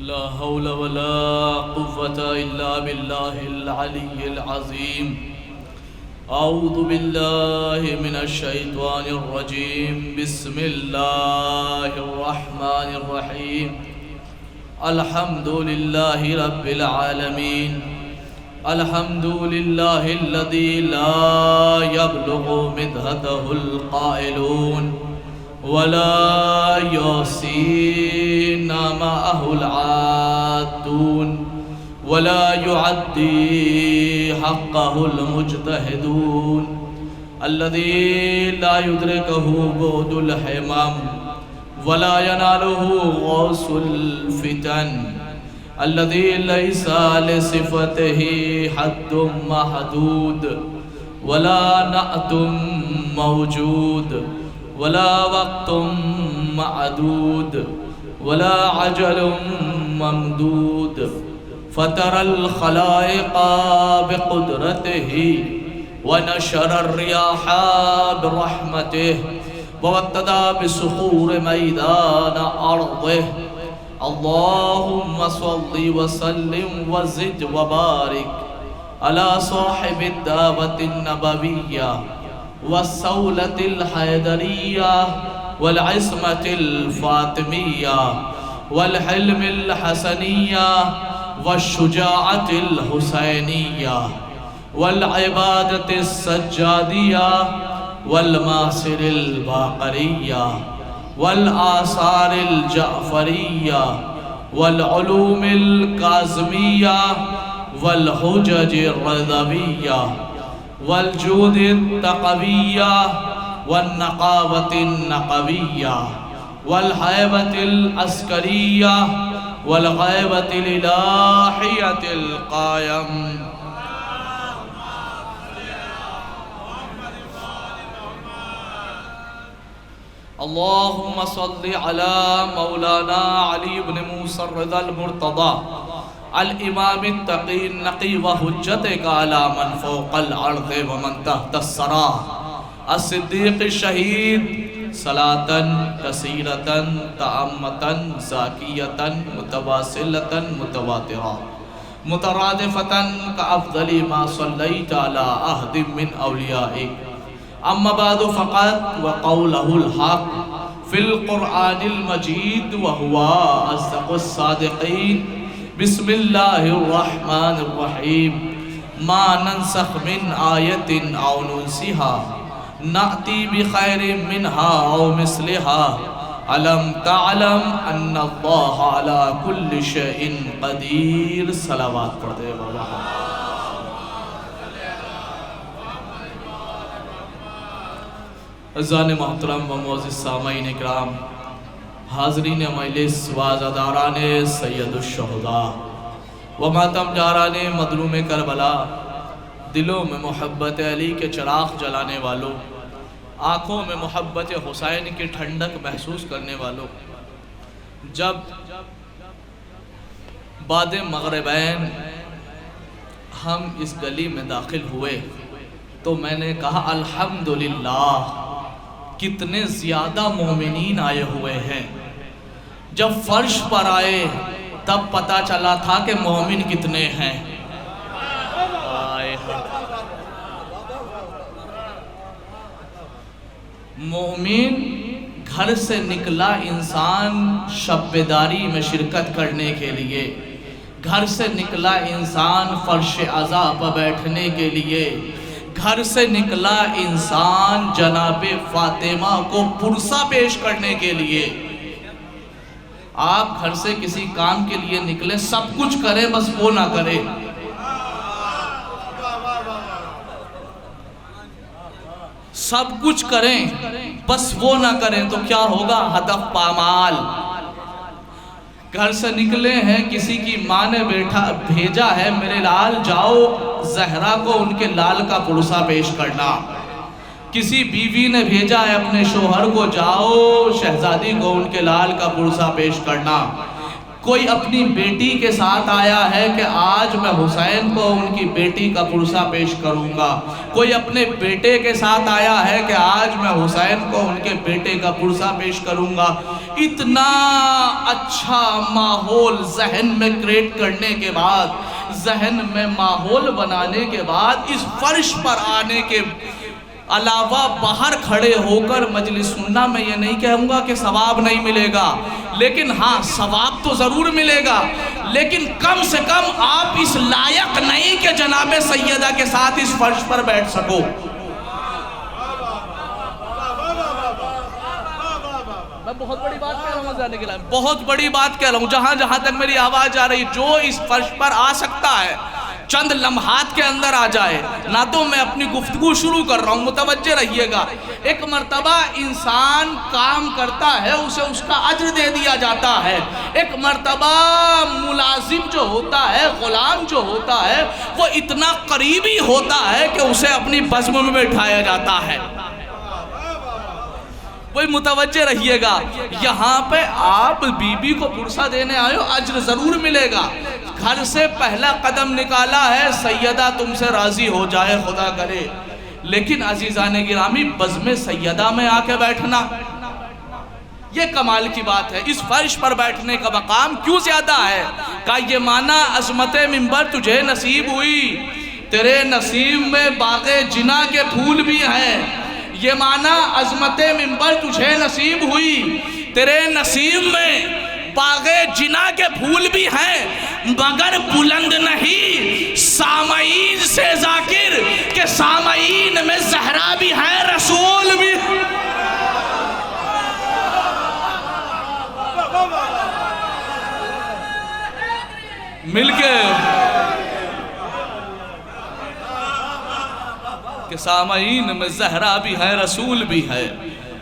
ला हौला वला कुव्वता इल्ला बिल्लाहिल अलिय्यिल अज़ीम। औज़ु बिल्लाहि मिनश शैतानिर रजीम। बिस्मिल्लाहिर रहमानिर रहीम। अल्हम्दुलिल्लाहि रब्बिल आलमीन। अल्हम्दुलिल्लाहिल्लज़ी ला यब्लुगु मिदहतहुल क़ाइलून वला युहसीना मअहुल आद्दून वला युअद्दी हक़्क़हुल मुज्तहिदून अल्लज़ी ला युद्रिकुहु बुअदुल हिमम वला यनालुहु गौसुल फितन अल्लज़ी लैसा लिसिफ़तिही हद्दुम महदूद वला नअतुम मौजूद वला वक़्तुम मअदूद वला अजलुम ममदूद फ़तरल ख़लाइक़ा बिक़ुदरतिही व नशरर रियाहा बिरहमतिही ववत्तदा बिसुख़ूर मैदान अर्दिही। अल्लाहुम्मा सल्लि व सल्लिम व ज़िद व बारिक अला साहिबिद दावतिन नबविय्या वस्सौलतिल हैदरिय्या वल इस्मतिल फातिमिय्या वल हिल्मिल हसनिय्या वश्शुजाअतिल हुसैनिय्या वल इबादतिस सज्जादिय्या वल मासिरिल बाक़रिय्या वल आसारिल जाफ़रिय्या वल उलूमिल काज़िमिय्या वल हुजजिर रज़विय्या वल जूदित तक़विय्या वन नक़ावतिन नक़विय्या वल हैबतिल अस्करिय्या वल ग़ैबतिल इलाहियतिल क़ायम। अल्लाहुम्मा सल्लि अला मौलाना अली इब्न मूसा रिज़ल मुर्तज़ा अल इमामित तक़ी नक़ी व हुज्जतिक अला मन फ़ौक़ल अर्ज़ि व मन तहतस सरा अस-सिद्दीक़ शहीद सलातन कसीरतन तअम्मतन ज़ाकियतन मुतवासिलतन मुतवातिरा मुतरादिफ़तन कअफ़ज़लि मा सल्लैत अला अहदिम मिन औलियाइक। अम्मा बादु फ़क़त व क़ौलुहुल हक़ फ़िल क़ुरआनिल मजीद व हुवा अस्दक़ुस सादिक़ीन। बिस्मिल्लाहिर रहमानिर रहीम। मा नंसख़ मिन आयतिन औ नुनसिहा नअती बिख़ैरिम मिनहा औ मिस्लिहा अलम तअलम अन्नल्लाह अला कुल्लि शैइन क़दीर। सलावत पढ़ दे बाबा। अज़ान मोहतरम व मुअज़्ज़िज़ सामईन इकराम, हाज़रीन मजलिस व अज़ादारान सय्यदुश्शुहदा व मातमजारान मज़लूम करबला, दिलों में मोहब्बत अली के चिराग़ जलाने वालों, आँखों में मोहब्बत हुसैन की ठंडक महसूस करने वालों, जब बाद मग़रिबैन हम इस गली में दाखिल हुए तो मैंने कहा अल्हम्दुलिल्लाह, कितने ज़्यादा मोमिनीन आए हुए हैं। जब फर्श पर आए तब पता चला था कि मोमिन कितने हैं। मोमिन घर से निकला इंसान शब-ए-दारी में शिरकत करने के लिए, घर से निकला इंसान फर्श अज़ा पर बैठने के लिए, घर से निकला इंसान जनाबे फातिमा को पुरसा पेश करने के लिए। आप घर से किसी काम के लिए निकले, सब कुछ करें बस वो ना करें। सब कुछ करें बस वो ना करें तो क्या होगा? हदफ पामाल। घर से निकले हैं, किसी की माँ ने भेजा है मेरे लाल जाओ ज़हरा को उनके लाल का पुरसा पेश करना। किसी बीवी ने भेजा है अपने शोहर को, जाओ शहजादी को उनके लाल का पुरसा पेश करना। कोई अपनी बेटी के साथ आया है कि आज मैं हुसैन को उनकी बेटी का पुरसा पेश करूंगा। कोई अपने बेटे के साथ आया है कि आज मैं हुसैन को उनके बेटे का पुरसा पेश करूंगा। इतना अच्छा माहौल जहन में क्रिएट करने के बाद, जहन में माहौल बनाने के बाद, इस फर्श पर आने के अलावा बाहर खड़े होकर मजलिस सुनना, मैं ये नहीं कहूँगा कि सवाब नहीं मिलेगा, लेकिन हाँ सवाब तो ज़रूर मिलेगा, लेकिन कम से कम आप इस लायक नहीं कि जनाबे सैयदा के साथ इस फर्श पर बैठ सको। मैं बहुत बड़ी बात कह रहा हूँ जाने के लिए, बहुत बड़ी बात कह रहा हूँ। जहाँ जहाँ तक मेरी आवाज़ आ रही, जो इस फर्श पर आ सकता है चंद लम्हात के अंदर आ जाए ना। तो मैं अपनी गुफ्तगू शुरू कर रहा हूँ, मुतवज्जे रहिएगा। एक मर्तबा इंसान काम करता है, उसे उसका अज्र दे दिया जाता है। एक मर्तबा मुलाजिम जो होता है, गुलाम जो होता है, वो इतना करीबी होता है कि उसे अपनी बज़्म में बैठाया जाता है। कोई मुतवज्जे रहिएगा, यहाँ पे आप बीबी को पुरसा देने आए हो, अज्र ज़रूर मिलेगा। घर से पहला कदम निकाला है, सैयदा तुमसे राज़ी हो जाए खुदा करे। लेकिन अजीज़ाने गिरामी, बज़्म सैयदा में आके बैठना, ये कमाल की बात है। इस फर्श पर बैठने का मकाम क्यों ज़्यादा है? का ये माना अज़मत मिंबर तुझे नसीब हुई, तेरे नसीब में बाग़े जिना के फूल भी हैं। ये माना अज़मत मिंबर तुझे नसीब हुई, तेरे नसीब में बाग़े जिना के फूल भी हैं, मगर बुलंद नहीं सामईन से जाकिर, के सामईन में ज़हरा भी है, रसूल भी। मिलके कि सामईन में ज़हरा भी है, रसूल भी है।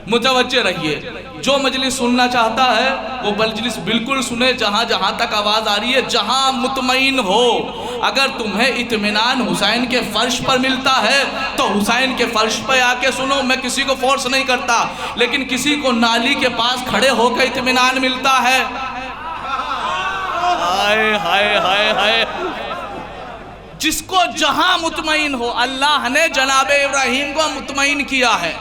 मुतवज्जे रहिए, जो मजलिस सुनना चाहता है वो मजलिस बिल्कुल सुने, जहाँ जहाँ तक आवाज़ आ रही है, जहाँ मुतमईन हो। अगर तुम्हें इत्मीनान हुसैन के फ़र्श पर मिलता है तो हुसैन के फ़र्श पर आके सुनो। मैं किसी को फोर्स नहीं करता, लेकिन किसी को नाली के पास खड़े होकर इत्मीनान मिलता है, हाय हाय हाय हाय। जिसको जहां मुतमईन हो, अल्लाह ने जनाबे इब्राहीम को मुतमईन किया है,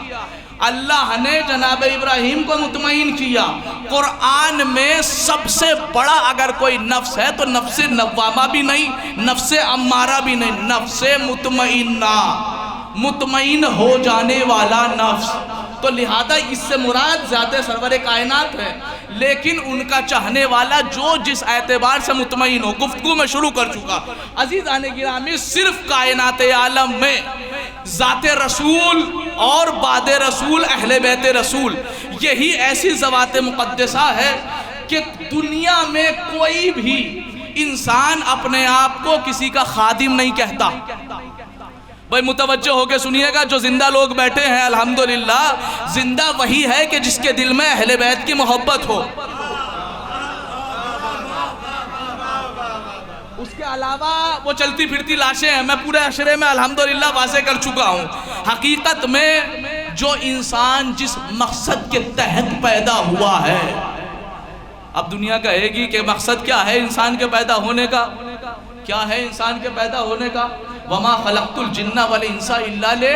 अल्लाह ने जनाब इब्राहीम को मुतमईन किया। कुरान में सबसे बड़ा अगर कोई नफ्स है तो नफ्से नवामा भी नहीं, नफ्से अम्मारा भी नहीं, नफ्से मुतमईना, मुतमईन हो जाने वाला नफ्स। तो लिहाजा इससे मुराद ज़ाते सरवर कायनात है, लेकिन उनका चाहने वाला जो जिस एतबार से मुतमईन हो। गुफ्तगू में शुरू कर चुका। अज़ीज़ाने गिरामी, सिर्फ कायनात आलम में ज़ाते रसूल और बादे रसूल, अहले बैत रसूल, यही ऐसी ज़वात मुक़द्दसा है कि दुनिया में कोई भी इंसान अपने आप को किसी का खादिम नहीं कहता। भाई मुतवज्जे होकर सुनिएगा, जो जिंदा लोग बैठे हैं अल्हम्दुलिल्लाह, जिंदा वही है कि जिसके दिल में अहले बैत की मोहब्बत हो। उसके अलावा वो चलती फिरती लाशें हैं। मैं पूरे अशरे में अल्हम्दुलिल्लाह वाज़े कर चुका हूँ। हकीकत में जो इंसान जिस मकसद के तहत पैदा हुआ है, अब दुनिया कहेगी कि मकसद क्या है इंसान के पैदा होने का, क्या है इंसान के पैदा होने का? वमा खलक़तुल जिन्ना वल इंसा इल्ला ले।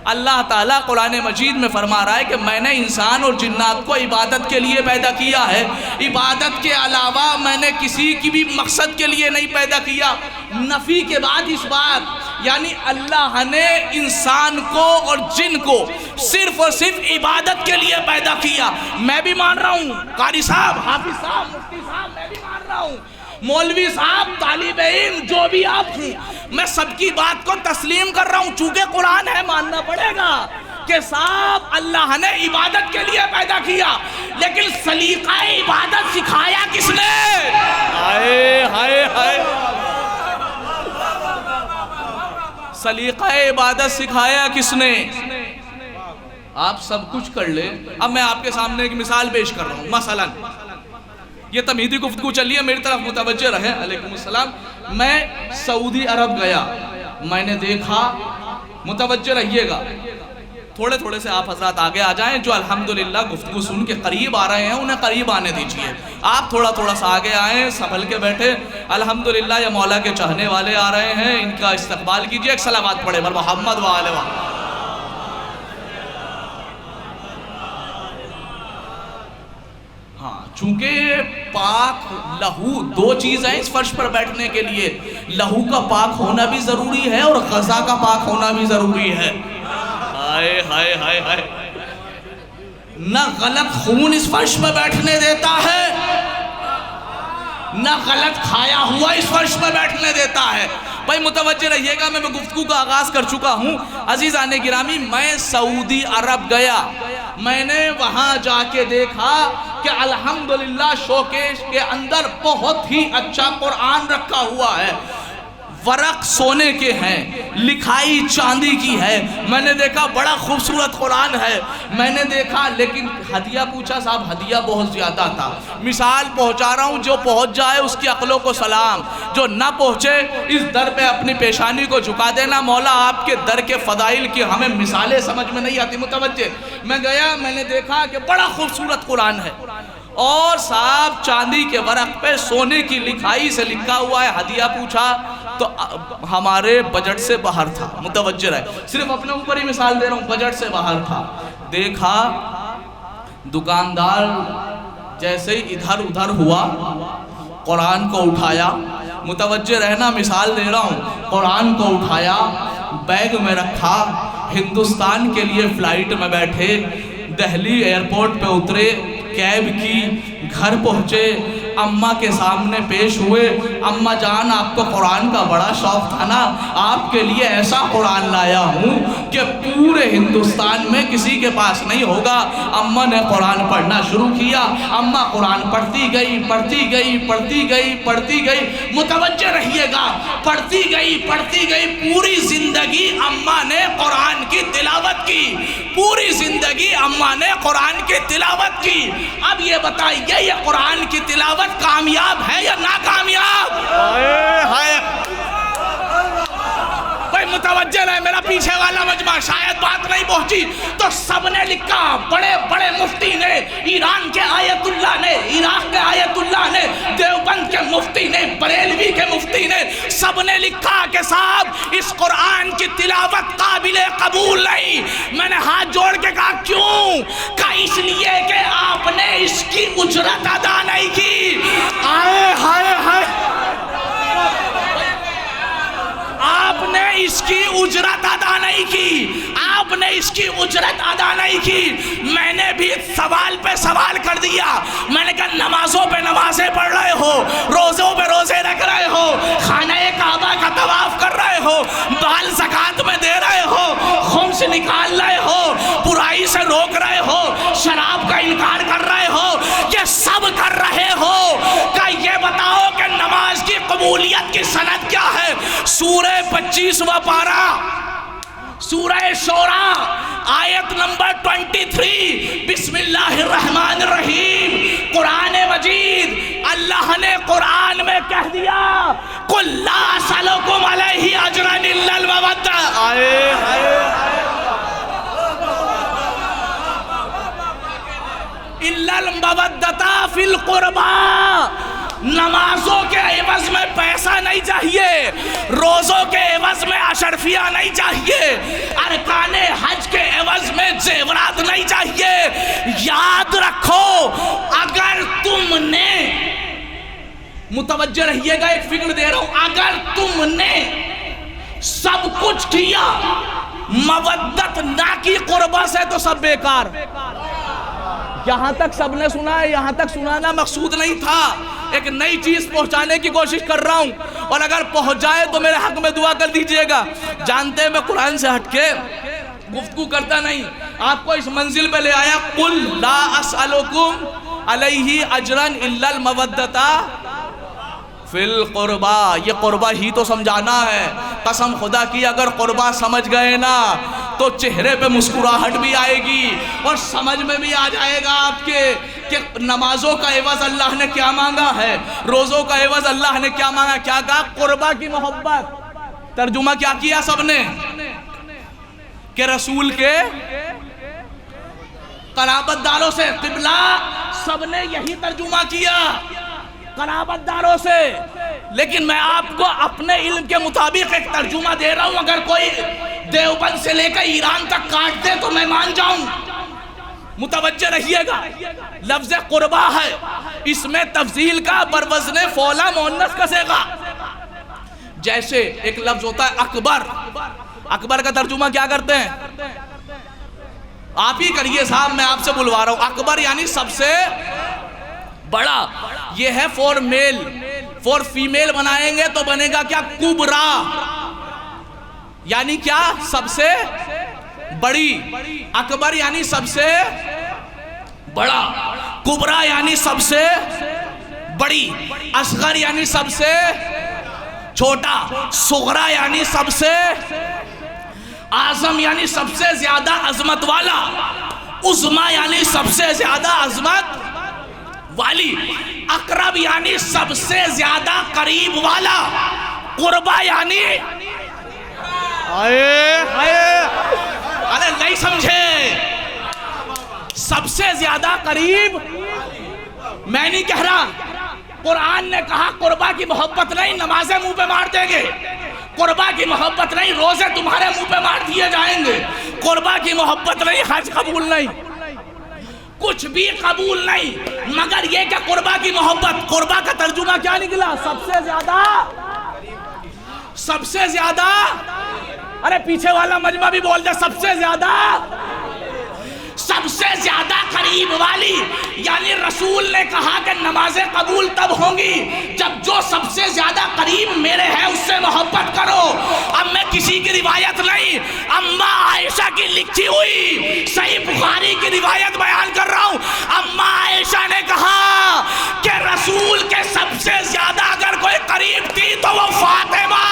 अल्लाह ताला कुरान मजीद में फरमा रहा है कि मैंने इंसान और जिन्नात को इबादत के लिए पैदा किया है। इबादत के अलावा मैंने किसी की भी मकसद के लिए नहीं पैदा किया। नफ़ी के बाद इस बात, यानी अल्लाह ने इंसान को और जिन को सिर्फ और सिर्फ इबादत के लिए पैदा किया। मैं भी मान रहा हूँ, कारी साहब, हाफिज साहब, मुफ्ती साहब, मैं भी मान रहा हूँ, मौलवी साहब, तालिबे इल्म, जो भी आप हैं, मैं सबकी बात को तस्लीम कर रहा हूँ। चूँकि कुरान है, मानना पड़ेगा कि साहब अल्लाह ने इबादत के लिए पैदा किया, लेकिन सलीका इबादत सिखाया किसने? हाय हाय हाय, सलीका इबादत सिखाया किसने? आप सब कुछ कर ले। अब मैं आपके सामने एक मिसाल पेश कर रहा हूँ। मसलन ये तमहीदी गुफ्तगू चलिए, मेरी तरफ मुतवज्जे रहे। अलैकुम अस्सलाम। मैं सऊदी अरब गया, मैंने देखा, मुतवज्जे रहिएगा, थोड़े थोड़े से आप हजरात आगे आ जाएं। जो अल्हम्दुलिल्लाह गुफ्तगू सुन के करीब आ रहे हैं उन्हें करीब आने दीजिए। आप थोड़ा थोड़ा सा आगे आएँ, संभल के बैठे। अल्हम्दुलिल्लाह ये मौला के चाहने वाले आ रहे हैं, इनका इस्तकबाल कीजिए। एक सलावत पढ़े बर मोहम्मद व आले व। हाँ, चूंकि पाक लहू दो चीज़ है इस फर्श पर बैठने के लिए। लहू का पाक होना भी ज़रूरी है और ग़ज़ा का पाक होना भी ज़रूरी है। हाय हाय हाय हाय, न गलत खून इस फर्श में बैठने देता है, न गलत खाया हुआ इस फर्श में बैठने देता है। भाई मुतवज्जे रहिएगा, मैं गुफ्तगू का आगाज कर चुका हूँ। अजीज़ाने गिरामी, मैं सऊदी अरब गया, मैंने वहाँ जाके देखा कि अल्हम्दुलिल्लाह शोकेश के अंदर बहुत ही अच्छा कुरान रखा हुआ है। वरक सोने के हैं, लिखाई चांदी की है। मैंने देखा बड़ा खूबसूरत कुरान है। मैंने देखा, लेकिन हदिया पूछा, साहब हदिया बहुत ज़्यादा था। मिसाल पहुंचा रहा हूं, जो पहुंच जाए उसकी अक्लों को सलाम, जो ना पहुंचे इस दर पे अपनी पेशानी को झुका देना। मौला आपके दर के फ़दाइल की हमें मिसालें समझ में नहीं आती। मुतवज्जे, मैं गया, मैंने देखा कि बड़ा खूबसूरत कुरान है और साहब चांदी के वरक पे सोने की लिखाई से लिखा हुआ है। हदिया पूछा तो हमारे बजट से बाहर था। मुतवज्जे रहे, सिर्फ अपने ऊपर ही मिसाल दे रहा हूँ, बजट से बाहर था। देखा दुकानदार जैसे ही इधर उधर हुआ, कुरान को उठाया। मुतवज्जे रहना, मिसाल दे रहा हूँ, कुरान को उठाया, बैग में रखा, हिंदुस्तान के लिए फ़्लाइट में बैठे, दिल्ली एयरपोर्ट पे उतरे, कैब की, घर पहुँचे, अम्मा के सामने पेश हुए। अम्मा जान, आपको कुरान का बड़ा शौक़ था ना, आपके लिए ऐसा कुरान लाया हूँ कि पूरे हिंदुस्तान में किसी के पास नहीं होगा। अम्मा ने कुरान पढ़ना शुरू किया। अम्मा कुरान पढ़ती गई, पढ़ती गई, पढ़ती गई, पढ़ती गई। मुतवज्जे रहिएगा, पढ़ती गई, पढ़ती गई। पूरी ज़िंदगी अम्मा ने कुरान की तिलावत की, पूरी ज़िंदगी अम्मा ने कुरान की तिलावत की। अब ये बताइए, ये कुरान की तिलावत कामयाब है या नाकामयाब? भाई मुतवज्जे रहे, मेरा पीछे वाला मजमा, शायद बात नहीं पहुंची तो सबने लिखा। बड़े बड़े मुफ्ती ने, ईरान के आयतुल्लाह ने, इराक के आयतुल्लाह ने, देवबंद के मुफ्ती ने, बरेलवी के मुफ्ती ने, सबने लिखा कि साहब इस कुरान की तिलावत काबिले कबूल नहीं। मैंने हाथ जोड़ के कहा क्यों? कहा इसलिए कि आपने इसकी उजरत अदा नहीं की। आए हाय हाय, आपने इसकी उजरत अदा नहीं की, आपने इसकी उजरत अदा नहीं की। मैंने भी सवाल पे सवाल कर दिया। मैंने कहा नमाजों पे नमाजें पढ़ रहे हो, रोज़ों पे रोज़े रख रहे हो, खाने काबा का तवाफ कर रहे हो, बाल ज़कात में दे रहे हो, खुम्स निकाल रहे हो, बुराई से रोक रहे हो, शराब का इनकार कर रहे हो, ये सब कर रहे हो। क्या ये बताओ कि नमाज की कबूलियत की सनद क्या है? सूरह 25वां पारा, सूरह शोरा, आयत नंबर 23, बिस्मिल्लाहिर्रहमानिर्रहीम। कुरान मजीद, अल्लाह ने कुरान में कह दिया, कुल ला असलुकुम अलैहि अजरन इल्लल मवद्दा। इल्लल मवद्दता फिल कुर्बा। नमाजों के एवज में पैसा नहीं चाहिए, रोज़ों के एवज में अशरफिया नहीं चाहिए, अरकाने हज के एवज में जेवरात नहीं चाहिए। याद रखो, अगर तुमने, मुतवज्जे रहिएगा, एक फिक्र दे रहा हूं, अगर तुमने सब कुछ किया मवद्दत ना की कुर्बा से तो सब बेकार। यहाँ तक सबने सुना है, यहाँ तक सुनाना मकसूद नहीं था, एक नई चीज़ पहुँचाने की कोशिश कर रहा हूँ, और अगर पहुँच जाए तो मेरे हक में दुआ कर दीजिएगा। जानते मैं कुरान से हटके गुफ्तगू करता नहीं, आपको इस मंजिल पे ले आया। कुल ला असअलुकुम अलैहि अजरन इल्लल मवद्दता फिल कुर्बा। ये कुर्बा ही तो समझाना है। कसम खुदा की, अगर कुर्बा समझ गए ना तो चेहरे पे मुस्कुराहट भी आएगी और समझ में भी आ जाएगा आपके कि नमाजों का एवज अल्लाह ने क्या मांगा है, रोज़ों का एवज अल्लाह ने क्या मांगा। क्या कहा? कुर्बा की मोहब्बत। तर्जुमा क्या किया सबने? कि रसूल के कराबतदारों से। किबला सबने यही तर्जुमा किया, कराबतदारों से। लेकिन मैं आपको अपने इल्म के मुताबिक एक तर्जुमा दे रहा हूं। अगर कोई देवबंद से लेकर ईरान तक काट दे तो मैं मान जाऊं। मुतवज्जह रहिएगा, लफ्ज़ कुर्बा है, इसमें तफसील का बरवज़्ने फ़ौला मुअन्नस कसेगा। जैसे एक लफ्ज होता है अकबर, अकबर का तर्जुमा क्या करते हैं? आप ही करिए साहब, मैं आपसे बुलवा रहा हूं। अकबर यानी सबसे बड़ा, ये है फॉर मेल। फॉर फीमेल बनाएंगे तो बनेगा क्या? कुबरा, यानी क्या? सबसे बड़ी। अकबर यानी सबसे बड़ा, कुबरा यानी सबसे बड़ी, असगर यानी सबसे छोटा, सुगरा यानी सबसे आजम यानी सबसे ज्यादा अजमत वाला, उज़्मा यानी सबसे ज्यादा अजमत वाली, अकरब यानी सबसे ज्यादा करीब वाला, कुर्बा यानी अरे नहीं समझे, सबसे ज्यादा करीब। मैं नहीं कह रहा, कुरान ने कहा कुर्बा की मोहब्बत नहीं, नमाजें मुंह पे मार देंगे। कुर्बा की मोहब्बत नहीं, रोजे तुम्हारे मुंह पे मार दिए जाएंगे। कुर्बा की मोहब्बत नहीं, हज कबूल नहीं, कुछ भी कबूल नहीं, मगर ये क्या कुर्बा की मोहब्बत। कुर्बा का तर्जुमा क्या निकला? सबसे ज्यादा, सबसे ज्यादा। अरे पीछे वाला मजमा भी बोल दे, सबसे ज्यादा, सबसे ज्यादा करीब वाली। यानी रसूल ने कहा कि नमाजें कबूल तब होंगी जब जो सबसे ज्यादा करीब मेरे है उससे मोहब्बत करो। अब मैं किसी की रिवायत नहीं, अम्मा आयशा की लिखी हुई सही बुखारी की रिवायत बयान कर रहा हूं। अम्मा आयशा ने कहा कि रसूल के सबसे ज्यादा अगर कोई करीब थी तो वो फातिमा।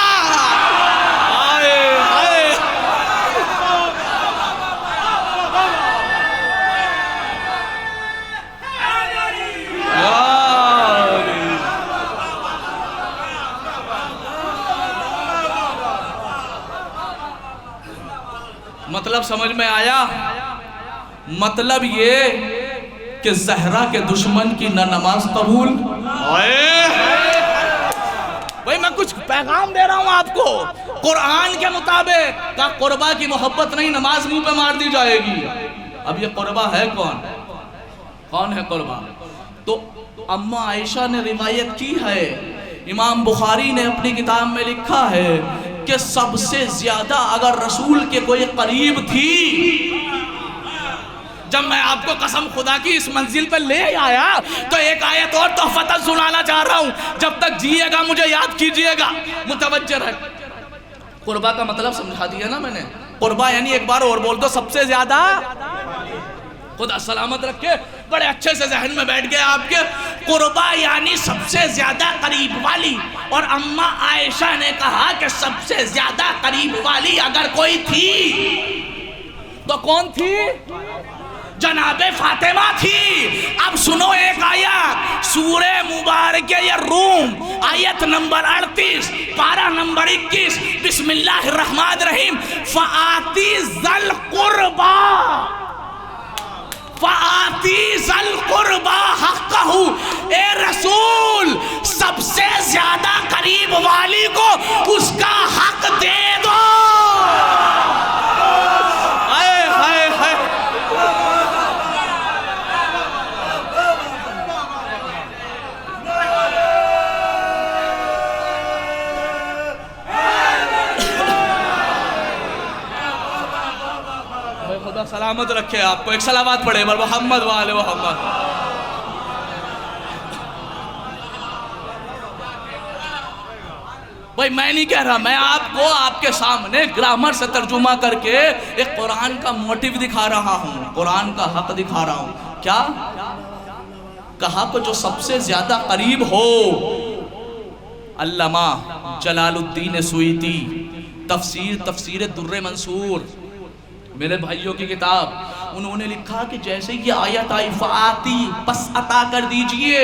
मतलब समझ में आया? मतलब ये कि जहरा के दुश्मन की न नमाज कबूल। भाई मैं कुछ पैगाम दे रहा हूं आपको कुरान के मुताबिक। का कुर्बा की मोहब्बत नहीं, नमाज मुंह पे मार दी जाएगी। अब ये कुर्बा है कौन? कौन है कुर्बा? तो अम्मा आयशा ने रिवायत की है, इमाम बुखारी ने अपनी किताब में लिखा है कि सबसे ज्यादा अगर रसूल के कोई करीब थी। जब मैं आपको कसम खुदा की इस मंजिल पर ले आया तो एक आयत और तोहफतन सुनाना चाह रहा हूं, जब तक जिएगा मुझे याद कीजिएगा। मुतवज्जह है, कुर्बा का मतलब समझा दिया ना मैंने। कुर्बा यानी एक बार और बोल दो, सबसे ज्यादा। खुदा सलामत रखे, बड़े अच्छे से जहन में बैठ गया आपके। कुर्बा यानी सबसे ज्यादा करीब वाली। और अम्मा आयशा ने कहा कि सबसे ज्यादा करीब वाली अगर कोई थी तो कौन थी? जनाबे फातिमा थी। अब सुनो एक आयत, सूरे मुबारक ये रूम, आयत नंबर 38, पारा नंबर 21, बिस्मिल्लाहिर्रहमानिर्रहीम। फ़आती ज़ल कुर्बा, फ़आती ज़ल कुर्बा हक़्क़हू। ए रसूल, सबसे ज्यादा करीब वाली को उसका हक दे दो। खुदा सलामत रखे आपको। एक सलावत पढ़े बर मोहम्मद वाले मोहम्मद। भाई मैं नहीं कह रहा, मैं आपको आपके सामने ग्रामर से तर्जुमा करके एक कुरान का मोटिव दिखा रहा हूं, कुरान का हक दिखा रहा हूं। क्या कहा? को जो सबसे ज्यादा करीब हो। अल्लामा जलालुद्दीन सुय्यती तफसीर दुर्रे मंसूर, मेरे भाइयों की किताब, उन्होंने लिखा कि जैसे ये आयत आई फ़आती, बस अता कर दीजिए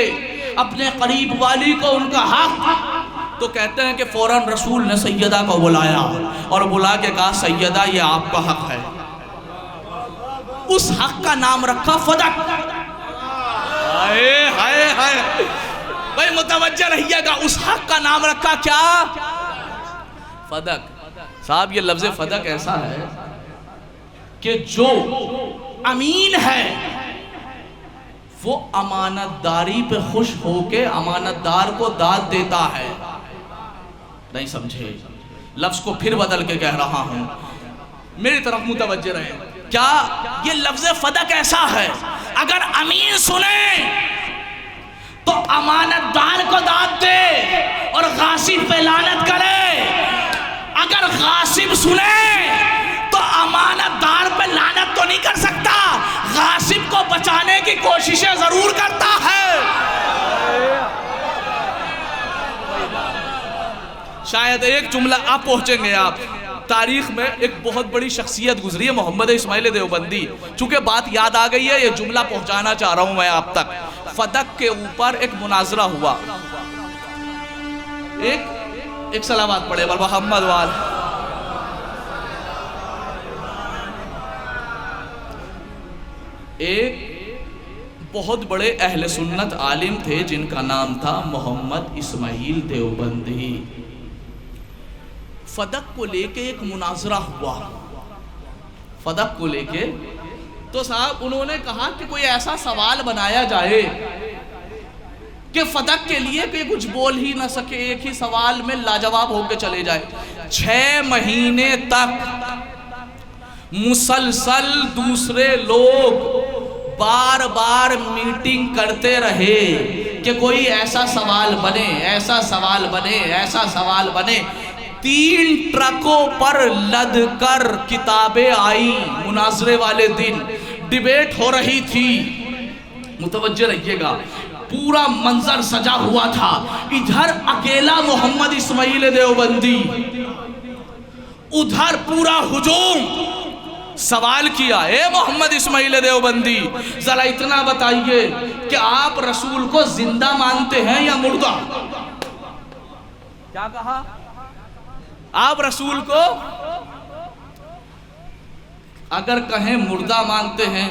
अपने करीब वाली को उनका हक। तो कहते हैं कि फौरन रसूल ने सैयदा को बुलाया और बुला के कहा, सैयदा ये आपका हक है। उस हक का नाम रखा फदक। हाय हाय हाय भाई मुतवज्जह रहिएगा, उस हक का नाम रखा क्या? फदक। साहब ये लफ्ज़ फदक ऐसा है कि जो अमीन है वो अमानतदारी पे खुश होके अमानतदार को दाद देता है। नहीं समझे? लफ्ज़ को फिर बदल के कह रहा हूं, मेरी तरफ मुतवज्जे रहे। क्या ये लफ्ज़ फदक ऐसा है, अगर अमीन सुने तो अमानतदार को दाद दे और गासिब पे लानत करे, अगर गासिब सुने तो अमानतदार पे लानत तो नहीं कर सकता, गासिब को बचाने की कोशिशें जरूर करता है। शायद एक जुमला आप पहुंचेंगे, आप तारीख में एक बहुत बड़ी शख्सियत गुजरी है, मोहम्मद इस्माइल देवबंदी। चूंकि बात याद आ गई है, ये जुमला पहुंचाना चाह रहा हूं मैं आप तक। फदक के ऊपर एक मुनाजरा हुआ, एक सलावत पढ़े मोहम्मद वाल। एक बहुत बड़े अहले सुन्नत आलिम थे जिनका नाम था मोहम्मद इस्माइल देवबंदी। फदक को लेके एक मुनाजरा हुआ, फदक को लेके। तो साहब उन्होंने कहा कि कोई ऐसा सवाल बनाया जाए कि फदक के लिए कोई कुछ बोल ही ना सके, एक ही सवाल में लाजवाब होकर चले जाए। 6 महीने तक मुसलसल दूसरे लोग बार बार मीटिंग करते रहे कि कोई ऐसा सवाल बने, ऐसा सवाल बने, ऐसा सवाल बने। 3 ट्रकों पर लद कर किताबें आई। मुनाजरे वाले दिन डिबेट हो रही थी, मुतवज्जे रहिएगा, पूरा मंजर सजा हुआ था। इधर अकेला मोहम्मद इस्माइल देवबंदी, उधर पूरा हुजूम। सवाल किया, ए मोहम्मद इस्माइल देवबंदी, जरा इतना बताइए कि आप रसूल को जिंदा मानते हैं या मुर्दा? क्या कहा? आप रसूल को अगर कहें मुर्दा मानते हैं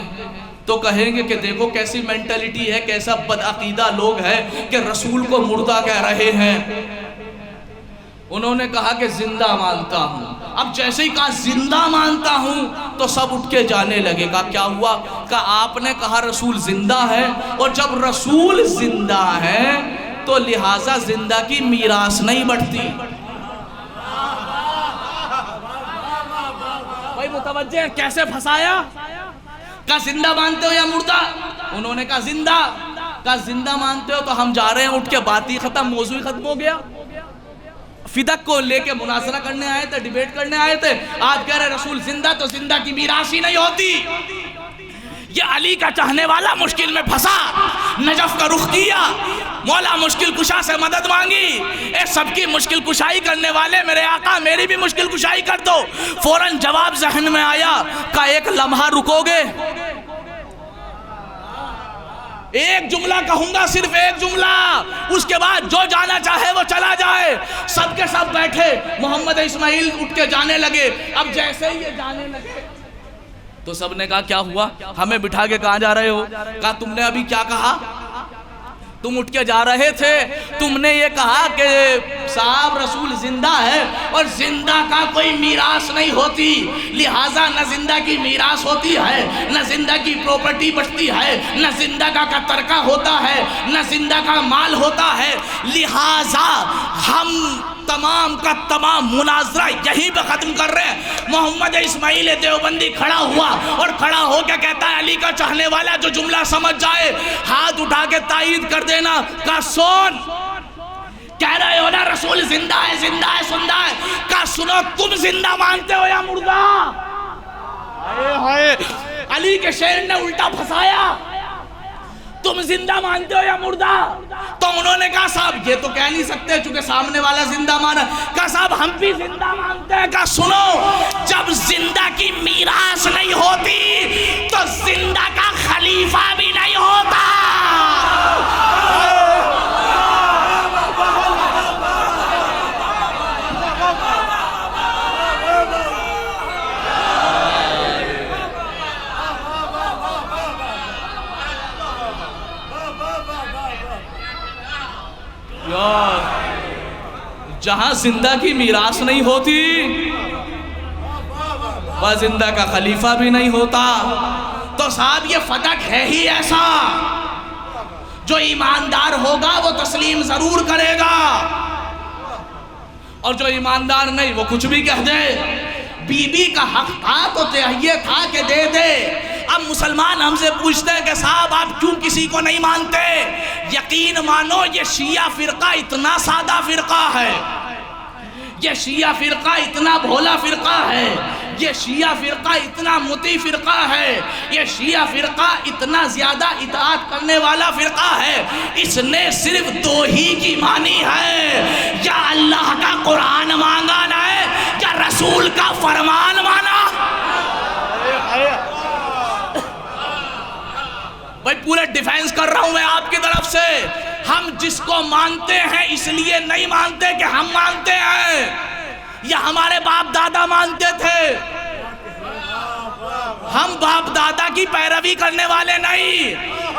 तो कहेंगे कि देखो कैसी मेंटालिटी है, कैसा बदअकीदा लोग हैं कि रसूल को मुर्दा कह रहे हैं। उन्होंने कहा कि जिंदा मानता हूं। अब जैसे ही कहा जिंदा मानता हूं तो सब उठ के जाने लगे। कहा क्या हुआ? कहा आपने कहा रसूल जिंदा है, और जब रसूल जिंदा है तो लिहाजा जिंदा की मीरास नहीं बढ़ती। भाई मुतवज्जे कैसे फंसाया? कहा जिंदा मानते हो या मुर्दा? उन्होंने कहा जिंदा। कहा जिंदा मानते हो तो हम जा रहे हैं, उठ के बात ही खत्म, मौजू खत्म हो गया। फिदक को लेके मुनाजरा करने आए थे, डिबेट करने आए थे, आप कह रहे रसूल जिंदा, तो जिंदा की मीरास ही नहीं होती। ये अली का चाहने वाला मुश्किल में फंसा, नजफ का रुख किया, मौला मुश्किल कुशा से मदद मांगी। ए सबकी मुश्किल कुशाई करने वाले मेरे आका, मेरी भी मुश्किल कुशाई कर दो। फौरन जवाब जहन में आया, का एक लम्हा रुकोगे? एक जुमला कहूंगा, सिर्फ एक जुमला, उसके बाद जो जाना चाहे वो चला जाए। सबके सब बैठे, मोहम्मद इस्माइल उठ के जाने लगे। अब जैसे ही ये जाने लगे तो सबने कहा क्या हुआ? हमें बिठा के कहाँ जा रहे हो? कहा तुमने अभी क्या कहा? तुम उठ के जा रहे थे, तुमने ये कहा कि साहब रसूल जिंदा है और जिंदा का कोई मीरास नहीं होती, लिहाजा न जिंदा की मीरास होती है, न जिंदा की प्रॉपर्टी बचती है, न जिंदा का तरका होता है, न जिंदा का माल होता है। लिहाजा हम तमाम का तमाम मुनाजरा यहीं पे खत्म कर रहे हैं। मोहम्मद इस्माइल देवबंदी खड़ा हुआ और खड़ा होकर कहता है, अली का चाहने वाला जो जुमला समझ जाए हाथ उठा के तायीद कर देना। का सुन, कह रहे हो ना रसूल जिंदा है, जिंदा है, जिंदा है। का सुनो, तुम जिंदा मानते हो या मुर्दा? हाय अली के शेर ने उल्टा फंसाया, तुम जिंदा मानते हो या मुर्दा? तो उन्होंने कहा साहब ये तो कह नहीं सकते चूंकि सामने वाला जिंदा माना। कहा साहब हम भी जिंदा मानते हैं। कहा सुनो, जब जिंदा की मीरास नहीं होती तो जिंदा का खलीफा भी नहीं होता। जहां जिंदा की मीरास नहीं होती वह जिंदा का खलीफा भी नहीं होता। तो साहब ये फतक है ही ऐसा, जो ईमानदार होगा वो तस्लीम जरूर करेगा, और जो ईमानदार नहीं वो कुछ भी कह दे। बीबी का हक था तो चाहिए था कि दे दे। अब मुसलमान हमसे पूछते हैं कि साहब आप क्यों किसी को नहीं मानते? यकीन मानो ये शिया फिरका इतना सादा फिरका है, ये शिया फिरका इतना भोला फिरका है, ये शिया फिरका इतना मुती फिरका है, ये शिया फिरका इतना ज्यादा इताअत करने वाला फिरका है। इसने सिर्फ दो ही की मानी है, या अल्लाह का कुरान मांगा ना है या रसूल का फरमान माना। भाई पूरे डिफेंस कर रहा हूं मैं आपकी तरफ से। हम जिसको मानते हैं इसलिए नहीं मानते कि हम मानते हैं या हमारे बाप दादा मानते थे। हम बाप दादा की पैरवी करने वाले नहीं,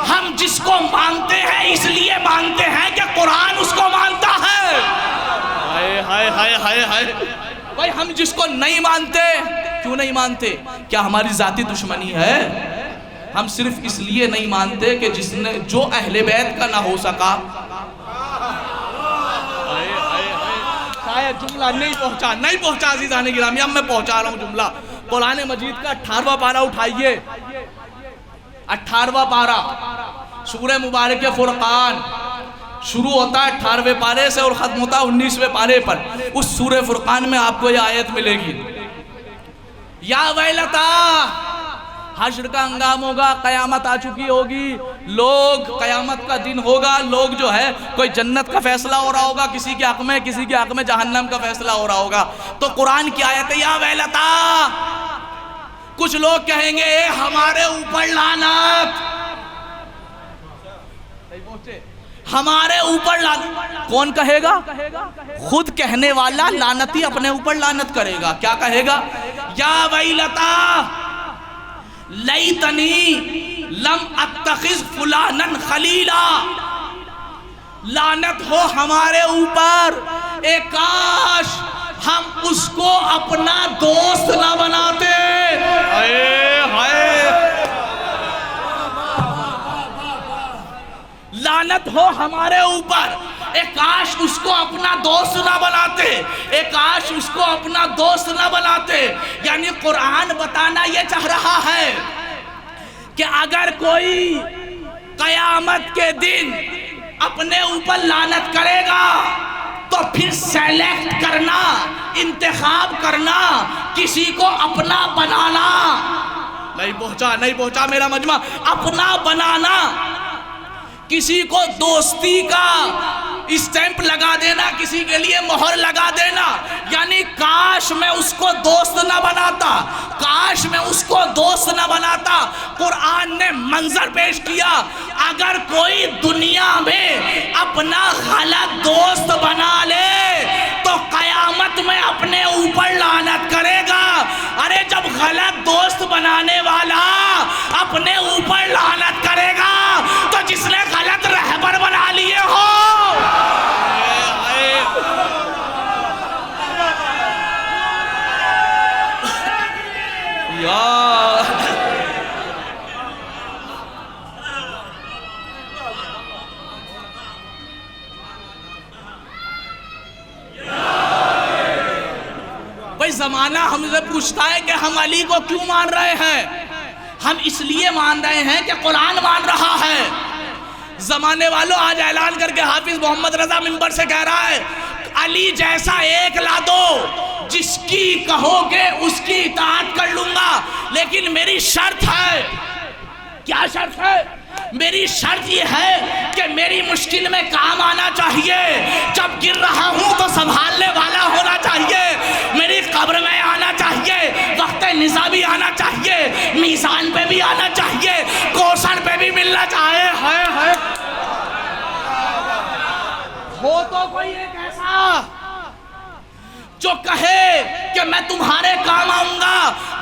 हम जिसको मानते हैं इसलिए मानते हैं कि कुरान उसको मानता है। हाय हाय हाय हाय हाय। भाई हम जिसको नहीं मानते, क्यों नहीं मानते? क्या हमारी जाती दुश्मनी है? हम सिर्फ इसलिए नहीं मानते कि जिसने जो अहले बैत का ना हो सका। शायद जुमला नहीं पहुंचा अज़ीज़ान गिरामी, अब मैं पहुंचा रहा हूं जुमला। कुरान मजीद का 18वां पारा उठाइए, 18वां पारा सूरह मुबारक फुरकान शुरू होता है 18वें पारे से और खत्म होता है 19वें पारे पर। उस सूरह फुरकान में आपको यह आयत मिलेगी, या वैलता, हश्र का अंगाम होगा, कयामत आ चुकी होगी, लोग कयामत का दिन होगा, लोग जो है कोई जन्नत का फैसला हो रहा होगा किसी के हक में, किसी के हक में जहन्नम का फैसला हो रहा होगा। तो कुरान की आयत है, या वैलता, कुछ लोग कहेंगे हमारे ऊपर लानत, हमारे ऊपर लानत। कौन कहेगा? खुद कहने वाला लानती अपने ऊपर लानत करेगा। क्या कहेगा? या वैलता लैतनी लम अत्तखिज़ फुलानन खलीला, लानत हो हमारे ऊपर, एक काश हम उसको अपना दोस्त ना बनाते। हाय हाय, लानत हो हमारे ऊपर, एक काश उसको अपना दोस्त ना बनाते, एक काश उसको अपना दोस्त ना बनाते। यानी कुरान बताना ये चाह रहा है कि अगर कोई कयामत के दिन अपने ऊपर लानत करेगा तो फिर सेलेक्ट करना, इंतखाब करना, किसी को अपना बनाना। नहीं पहुंचा मेरा मजमा। अपना बनाना, किसी को दोस्ती का स्टैंप लगा देना, किसी के लिए मोहर लगा देना। यानी काश मैं उसको दोस्त ना बनाता, काश मैं उसको दोस्त ना बनाता। कुरान ने मंजर पेश किया, अगर कोई दुनिया में अपना गलत दोस्त बना ले तो कयामत में अपने ऊपर लानत करेगा। अरे जब गलत दोस्त बनाने वाला अपने ऊपर लानत करेगा तो जिसने गलत रहबर बना लिए हो, भाई जमाना हमसे पूछता है कि हम अली को क्यों मान रहे हैं? हम इसलिए मान रहे हैं कि कुरान मान रहा है। जमाने वालों आज ऐलान करके हाफिज मोहम्मद रजा मिंबर से कह रहा है, अली जैसा एक ला दो, जिसकी कहोगे उसकी इताअत कर लूंगा, लेकिन मेरी शर्त है। क्या शर्त है? मेरी शर्त ये है कि मेरी मुश्किल में काम आना चाहिए, जब गिर रहा हूं तो संभालने वाला होना चाहिए, मेरी कब्र में आना चाहिए, वक्त निज़ा भी आना चाहिए, मीज़ान पे भी आना चाहिए, कौसर पे भी मिलना चाहिए। है हो तो कोई एक ऐसा जो कहे कि मैं तुम्हारे काम आऊंगा।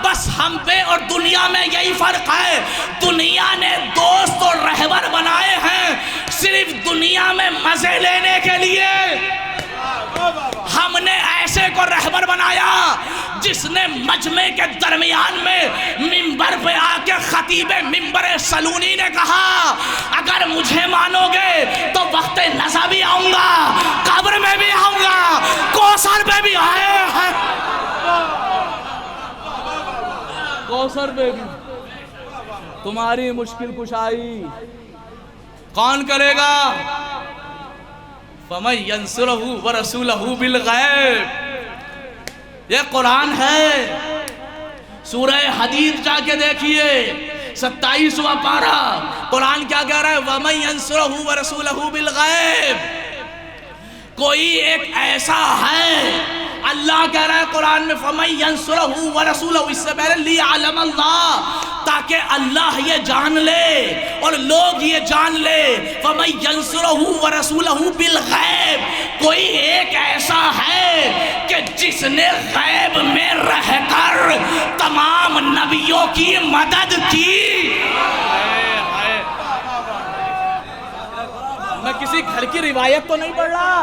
बस हम पे और दुनिया में यही फर्क है, दुनिया ने दोस्त और रहबर बनाए हैं, सिर्फ दुनिया में मजे लेने के लिए हमने ऐसे को रहबर बनाया जिसने मजमे के दरमियान में मिंबर पे आके खतीबे मिंबर सलूनी ने कहा, अगर मुझे मानोगे तो वक्त नज़ा भी आऊंगा, कब्र में भी आऊंगा, कौसर पे भी आए हैं, कौसर पे भी तुम्हारी मुश्किल कुशाई कौन करेगा? फमन यंसुरहु व रसूलहु बिल गैब। ये कुरान है। सूरह हदीद जाके देखिए 27वां पारा, कुरान क्या कह रहा है? वमन यंसुरहु व रसूलहु बिल गैब। कोई एक ऐसा है, अल्लाह कह रहा है कुरान में फमन यंसुरहु व रसूलहु, इससे पहले लियअलम अल्लाह, ताकि अल्लाह ये जान ले और लोग ये जान ले। फमन यंसुरहु व रसूलहु बिल गैब। कोई एक ऐसा है कि जिसने गैब में रहकर तमाम नबियों की मदद की। मैं किसी घर की रिवायत तो नहीं पढ़ रहा,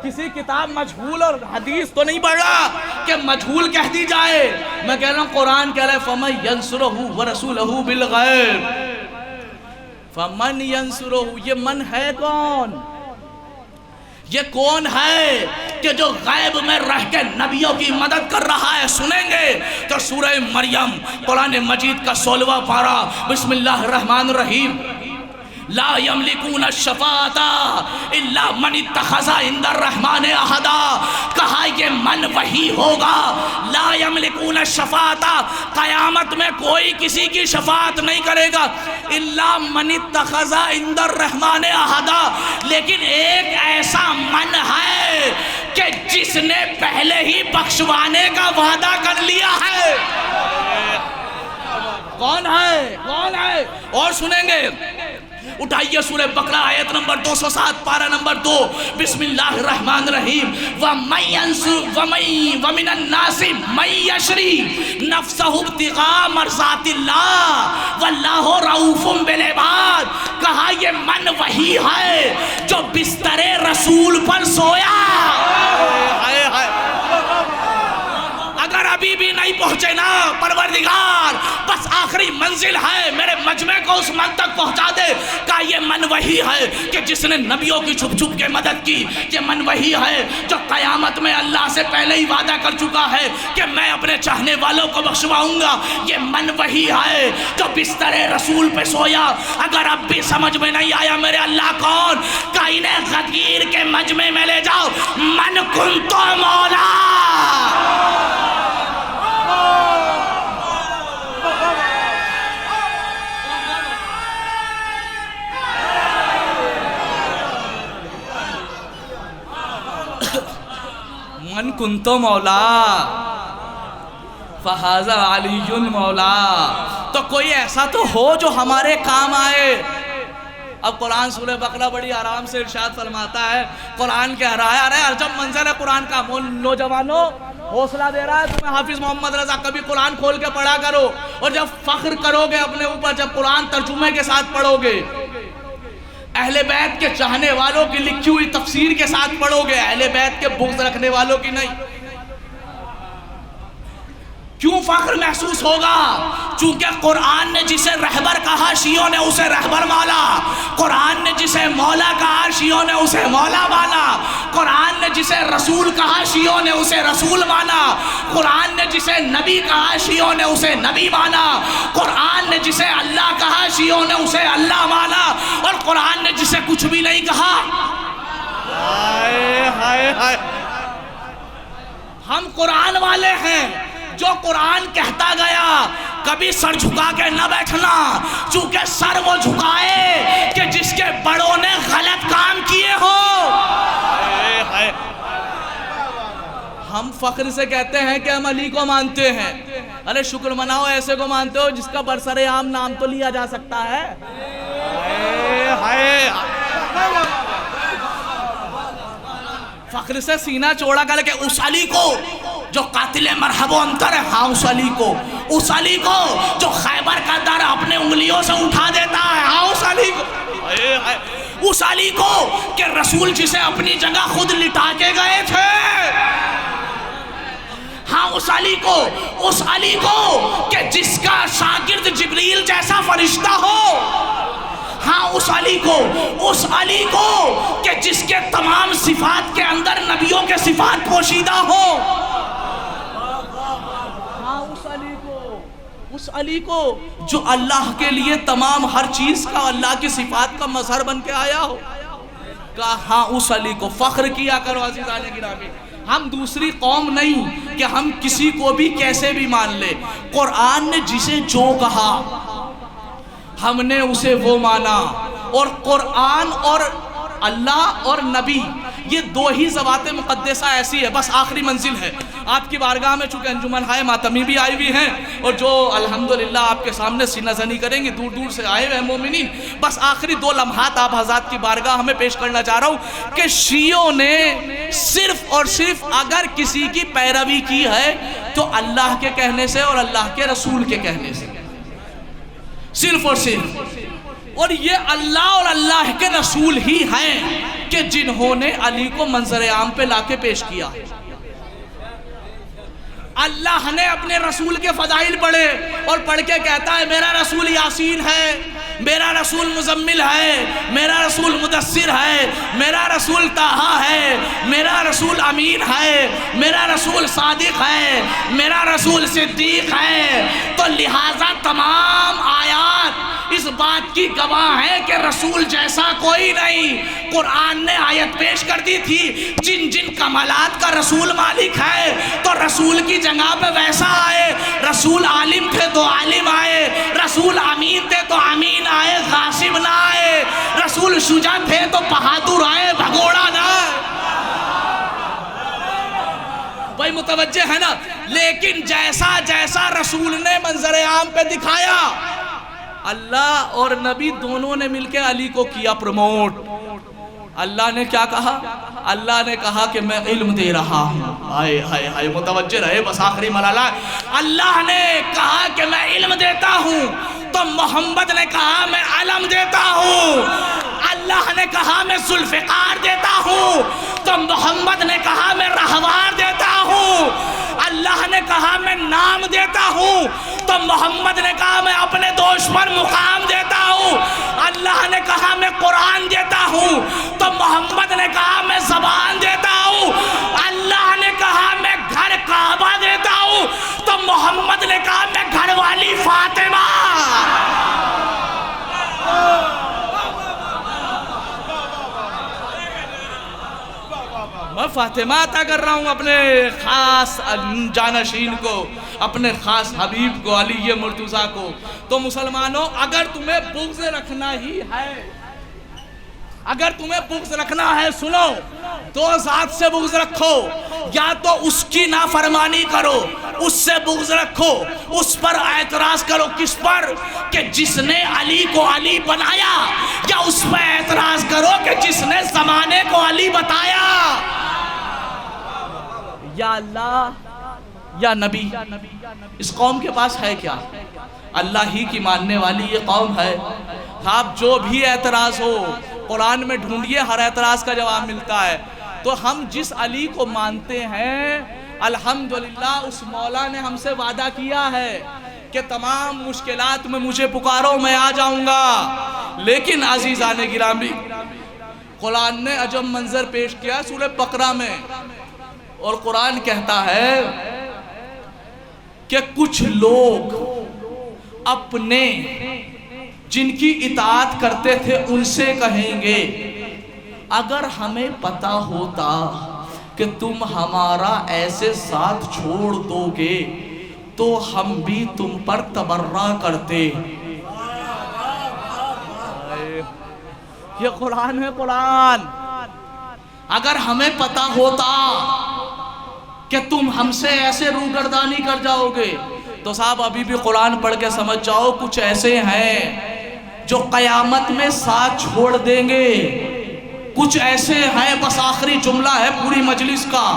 किसी किताब मजहूल और हदीस तो नहीं पढ़ रहा कि मजहूल कह दी जाए। मैं कह रहा हूं कुरान कह रहा है फमन यंसुरहु व रसूलहु बिल गैब। फमन यंसुरहु, ये मन है कौन? ये कौन है कि जो गैब में रह के नबियों की मदद कर रहा है? सुनेंगे तो सूरह मरियम कुरान मजीद का 16वां पारा, बिस्मिल्लाहिर रहमानिर रहीम। ला यमलिकून शफाअता इल्ला मन इत्तखज़ा इंदर रहमान अहदा। कहा ये मन वही होगा, ला यमलिकून शफाअता, क़यामत में कोई किसी की शफाअत नहीं करेगा, इल्ला मन इत्तखज़ा इंदर रहमान अहदा। लेकिन एक ऐसा मन है कि जिसने पहले ही बख्शवाने का वादा कर लिया है। कौन है? कौन है? और सुनेंगे, उठाइए सूरह बकरा आयत नंबर 207 पारा नंबर 2, बिस्मिल्लाहिर रहमानिर रहीम। व मिनन नासि मन यशरी नफ्सहु इब्तिगा मर्ज़ातिल्लाह वल्लाहु रऊफुम बिल इबाद। कहा ये मन वही है जो बिस्तरे रसूल पर सोया। अगर अभी भी नहीं पहुंचे ना परवरदिगार, बस आखिरी मंजिल है, मेरे मजमे को उस मन तक पहुंचा दे। का ये मन वही है कि जिसने नबियों की छुप छुप के मदद की। ये मन वही है जो कयामत में अल्लाह से पहले ही वादा कर चुका है कि मैं अपने चाहने वालों को बख्शवाऊंगा। ये मन वही है जो बिस्तरे रसूल पे सोया। अगर अब भी समझ में नहीं आया मेरे अल्लाह कौन, का इन्हें गदीर के मजमे में ले जाओ। मन कुंतो मौला, मन कुंतो मौला फहाजा अलीयुल मौला। तो कोई ऐसा तो हो जो हमारे काम आए। अब कुरान सूरह बकरा बड़ी आराम से इरशाद फरमाता है, कुरान कह रहा है, अरे अजब मंजर है कुरान का। नौजवानों हौसला दे रहा है तुम्हें हाफिज मोहम्मद रजा, कभी कुरान खोल के पढ़ा करो। और जब फख्र करोगे अपने ऊपर, जब कुरान तर्जुमे के साथ पढ़ोगे, अहले बैत के चाहने वालों की लिखी हुई तफसीर के साथ पढ़ोगे, अहले बैत के बुग़्ज़ रखने वालों की नहीं। क्यों फख्र महसूस होगा? चूंकि कुरान ने जिसे रहबर कहा शियों ने उसे रहबर माना, कुरान ने जिसे मौला कहा शियों ने उसे मौला माना, कुरान ने जिसे रसूल कहा शियों ने उसे रसूल माना, कुरान ने जिसे नबी कहा शियों ने उसे नबी माना, कुरान ने जिसे अल्लाह कहा शियों ने उसे अल्लाह माना, और कुरान ने जिसे कुछ भी नहीं कहा। हाय हाय हाय, हम कुरान वाले हैं। जो कुरान कहता गया कभी सर झुका के न बैठना, चूंकि सर वो झुकाए कि जिसके बड़ों ने गलत काम किए हो। हम फख्र से कहते हैं कि हम अली को मानते हैं। अरे शुक्र मनाओ ऐसे को मानते हो जिसका बरसरे आम नाम तो लिया जा सकता है। फख्र से सीना चौड़ा करके उस अली को जो कातिले मरहबो अंतर है, हाँ उस अली को, उस अली को जो खैबर का दर अपने उंगलियों से उठा देता है, हाँ उस अली को। उस अली को कि रसूल जिसे अपनी जगह खुद लिटा के गए थे। हाँ, उस अली को कि जिसका शागिर्द जिब्रील जैसा फरिश्ता हो। हाँ, उस अली को कि जिसके तमाम सिफात के अंदर नबियों के सिफात पोशीदा हो। हाँ, उस अली को जो अल्लाह के लिए तमाम हर चीज का, अल्लाह की सिफात का मजहर बन के आया हो। कहा हाँ, उस अली को फख्र किया करो अज़ीज़ान गिरामी। हम दूसरी कौम नहीं कि हम किसी को भी कैसे भी मान ले। कुरान ने जिसे जो कहा हमने उसे वो माना। और कुरान और अल्लाह और नबी ये दो ही ज़वात मुक़द्दसा ऐसी है, बस आखिरी मंजिल है आपकी बारगाह में। चूँकि अंजुमन हाय मातमी भी आई हुई हैं और जो अल्हम्दुलिल्लाह आपके सामने सीना ज़नी करेंगे, दूर दूर से आए हुए हैं मोमिनीन। बस आखिरी 2 लम्हात आप हज़रात की बारगाह हमें पेश करना चाह रहा हूँ कि शियों ने सिर्फ़ और सिर्फ अगर किसी की पैरवी की है तो अल्लाह के कहने से और अल्लाह के रसूल के कहने से, सिर्फ और सिर्फ। और ये अल्लाह और अल्लाह के रसूल ही हैं कि जिन्होंने अली को मंजर आम पे लाके पेश किया। अल्लाह ने अपने रसूल के फजाइल पढ़े और पढ़ के कहता है मेरा रसूल यासीन है, मेरा रसूल मुजम्मिल है, मेरा रसूल मुदस्सिर है, मेरा रसूल ताहा है, मेरा रसूल अमीन है, मेरा रसूल सादिक है, मेरा रसूल सिद्दीक है। तो लिहाजा तमाम आयात इस बात की गवाह है कि रसूल जैसा कोई नहीं। कुरान ने आयत पेश कर दी थी, जिन जिन कमालात का रसूल मालिक है तो रसूल की जगह पे वैसा आए। रसूल आलिम थे तो आलिम आए, रसूल अमीन थे तो अमीन आए, गासिब ना आए। रसूल शुजा थे तो बहादुर आए, भगोड़ा ना। भाई मुतवज्जे है ना। लेकिन जैसा जैसा रसूल ने मंजर आम पे दिखाया, अल्लाह और नबी दोनों ने मिलकर अली को किया प्रमोट। अल्लाह ने क्या कहा? अल्लाह ने कहा कि मैं इल्म दे रहा हूँ। हाय हाय हाय, मुतवज्जे रहे, बस आखिरी मलाला। अल्लाह ने कहा कि मैं इल्म देता हूँ तो मोहम्मद ने कहा मैं अलम देता हूँ। अल्लाह ने कहा मैं जुल्फ़िकार देता हूँ तो मोहम्मद ने कहा मैं रहवार देता हूँ। अल्लाह ने कहा मैं नाम देता हूँ तो मोहम्मद ने कहा मैं अपने दोस्त पर मुकाम देता हूँ। अल्लाह ने कहा मैं कुरान देता हूँ तो मोहम्मद ने कहा मैं ज़बान देता हूँ। अल्लाह ने कहा मैं घर काबा देता हूँ तो मोहम्मद ने कहा मैं घर वाली फातिमा। मैं फातिमा अता कर रहा हूँ अपने ख़ास जानशीन को, अपने ख़ास हबीब को, अली मुर्तज़ा को। तो मुसलमानों, अगर तुम्हें बुग़्ज़ रखना ही है, अगर तुम्हें बुग़्ज़ रखना है, सुनो, दो ज़ात से बुग़्ज़ रखो। या तो उसकी नाफरमानी करो, उससे बुग़्ज़ रखो, उस पर एतराज़ करो। किस पर? कि जिसने अली को अली बनाया। या उस पर एतराज़ करो कि जिसने ज़माने को अली बताया। या अल्लाह या नबी, इस कौम के पास है क्या? अल्लाह ही की मानने वाली ये कौम है। आप जो भी एतराज़ हो कुरान में ढूंढिए, हर एतराज़ का जवाब मिलता है। तो हम जिस अली को मानते हैं, अल्हम्दुलिल्लाह उस मौला ने हमसे वादा किया है कि तमाम मुश्किलात में मुझे पुकारो, मैं आ जाऊंगा। लेकिन अज़ीज़ान गिरामी, कुरान ने अजब मंजर पेश किया सूरह बकरा में, और कुरान कहता है कि कुछ लोग अपने जिनकी इताअत करते थे उनसे कहेंगे, अगर हमें पता होता कि तुम हमारा ऐसे साथ छोड़ दोगे तो हम भी तुम पर तबर्रा करते। ये कुरान है, कुरान। अगर हमें पता होता कि तुम हमसे ऐसे रूगर्दानी कर जाओगे, तो साहब अभी भी कुरान पढ़ के समझ जाओ, कुछ ऐसे हैं जो क़यामत में साथ छोड़ देंगे। कुछ ऐसे हैं, बस आखिरी जुमला है पूरी मजलिस का,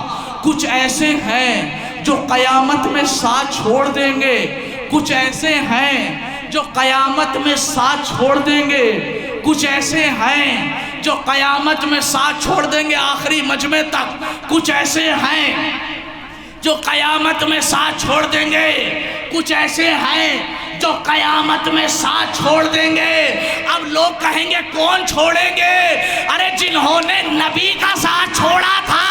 कुछ ऐसे हैं जो क़यामत में साथ छोड़ देंगे। कुछ ऐसे हैं जो क़यामत में साथ छोड़ देंगे। कुछ ऐसे हैं जो क़यामत में साथ छोड़ देंगे आखिरी मजमे तक। कुछ ऐसे हैं जो क़यामत में साथ छोड़ देंगे, कुछ ऐसे हैं जो क़यामत में साथ छोड़ देंगे। अब लोग कहेंगे कौन छोड़ेंगे? अरे जिन्होंने नबी का साथ छोड़ा था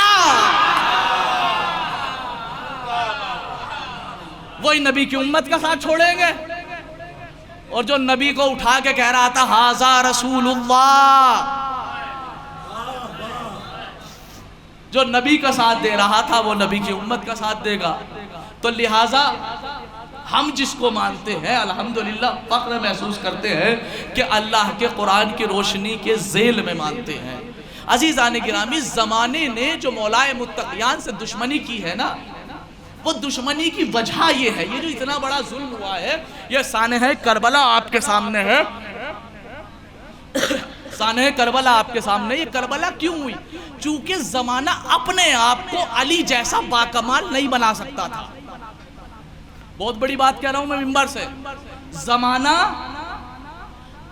वही नबी की उम्मत का साथ छोड़ेंगे। और जो नबी को उठा के कह रहा था हाज़ा रसूलुल्लाह, जो नबी का साथ दे रहा था वो नबी की उम्मत का साथ देगा। तो लिहाजा हम जिसको मानते हैं अल्हम्दुलिल्लाह फ़ख्र महसूस करते हैं कि अल्लाह के कुरान की रोशनी के ज़ेल में मानते हैं। अज़ीज़ान गिरामी, ज़माने ने जो मौलाए मुत्तक़ियान से दुश्मनी की है ना, वो दुश्मनी की वजह ये है, ये जो इतना बड़ा जुल्म हुआ है, ये सानह करबला आपके सामने है। सानह करबला आपके सामने। ये करबला क्यों हुई? चूंकि ज़माना अपने आप को अली जैसा बाकमाल नहीं बना सकता था। बहुत बड़ी बात कह रहा हूं मैं मिंबर से। ज़माना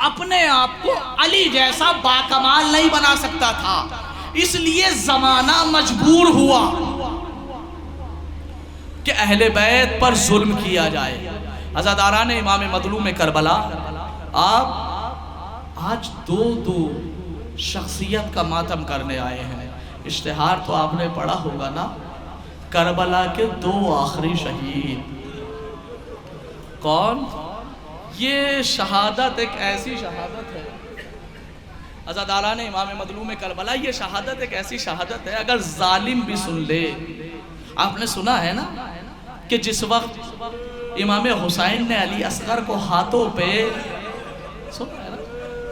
अपने आप को अली जैसा बाकमाल नहीं बना सकता था, इसलिए ज़माना मजबूर हुआ कि अहले बैत पर जुल्म किया जाए। अज़ादारान इमाम मज़लूम करबला, आप आज दो शख्सियत का मातम करने आए हैं। इश्तिहार तो आपने पढ़ा होगा ना, करबला के 2 आखिरी शहीद। कौन? ये शहादत एक ऐसी शहादत है अज़ादारान इमाम मज़लूम करबला, ये शहादत एक ऐसी शहादत है अगर जालिम भी सुन ले। आपने सुना है ना कि जिस वक्त इमाम हुसैन ने अली असगर को हाथों पे